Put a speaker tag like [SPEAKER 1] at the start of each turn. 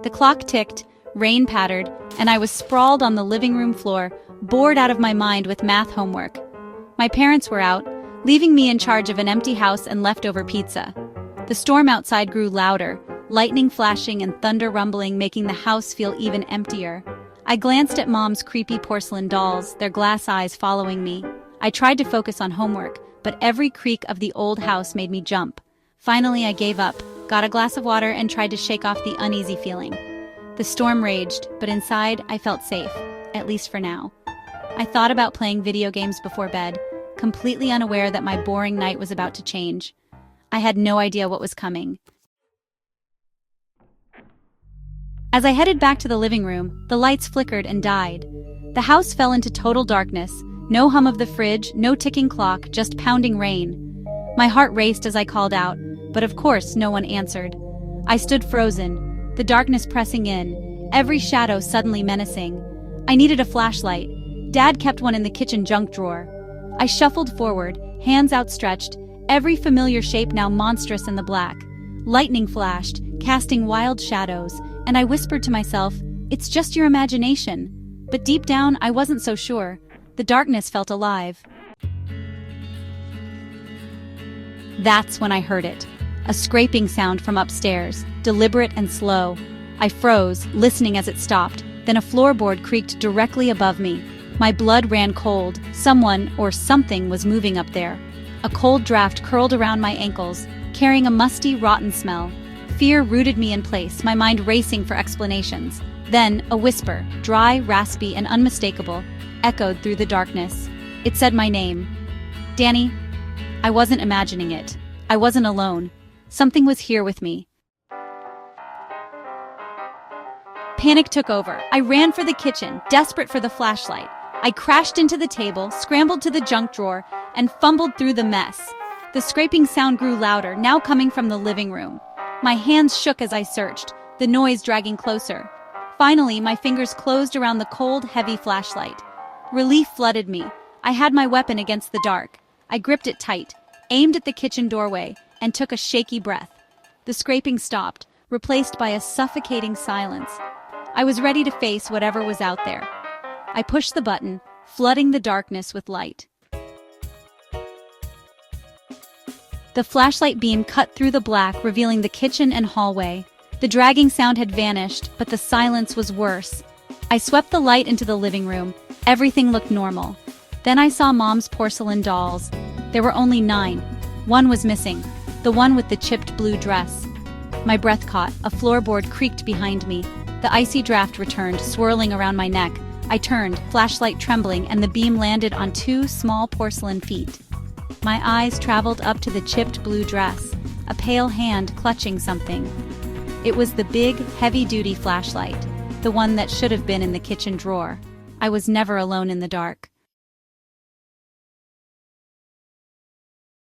[SPEAKER 1] The clock ticked, rain pattered, and I was sprawled on the living room floor, bored out of my mind with math homework. My parents were out, leaving me in charge of an empty house and leftover pizza. The storm outside grew louder, lightning flashing and thunder rumbling, making the house feel even emptier. I glanced at Mom's creepy porcelain dolls, their glass eyes following me. I tried to focus on homework, but every creak of the old house made me jump. Finally, I gave up, got a glass of water, and tried to shake off the uneasy feeling. The storm raged, but inside, I felt safe, at least for now. I thought about playing video games before bed, completely unaware that my boring night was about to change. I had no idea what was coming. As I headed back to the living room, the lights flickered and died. The house fell into total darkness, no hum of the fridge, no ticking clock, just pounding rain. My heart raced as I called out, but of course no one answered. I stood frozen, the darkness pressing in, every shadow suddenly menacing. I needed a flashlight. Dad kept one in the kitchen junk drawer. I shuffled forward, hands outstretched, every familiar shape now monstrous in the black. Lightning flashed, casting wild shadows, and I whispered to myself, "It's just your imagination." But deep down, I wasn't so sure. The darkness felt alive. That's when I heard it. A scraping sound from upstairs, deliberate and slow. I froze, listening as it stopped. Then a floorboard creaked directly above me. My blood ran cold. Someone or something was moving up there. A cold draft curled around my ankles, carrying a musty, rotten smell. Fear rooted me in place, my mind racing for explanations. Then, a whisper, dry, raspy, and unmistakable, echoed through the darkness. It said my name. Danny. I wasn't imagining it. I wasn't alone. Something was here with me. Panic took over. I ran for the kitchen, desperate for the flashlight. I crashed into the table, scrambled to the junk drawer, and fumbled through the mess. The scraping sound grew louder, now coming from the living room. My hands shook as I searched, the noise dragging closer. Finally, my fingers closed around the cold, heavy flashlight. Relief flooded me. I had my weapon against the dark. I gripped it tight, aimed at the kitchen doorway, and took a shaky breath. The scraping stopped, replaced by a suffocating silence. I was ready to face whatever was out there. I pushed the button, flooding the darkness with light. The flashlight beam cut through the black, revealing the kitchen and hallway. The dragging sound had vanished, but the silence was worse. I swept the light into the living room. Everything looked normal. Then I saw Mom's porcelain dolls. There were only 9. One was missing, the one with the chipped blue dress. My breath caught, a floorboard creaked behind me. The icy draft returned, swirling around my neck. I turned, flashlight trembling, and the beam landed on 2 small porcelain feet. My eyes traveled up to the chipped blue dress, a pale hand clutching something. It was the big, heavy-duty flashlight, the one that should have been in the kitchen drawer. I was never alone in the dark.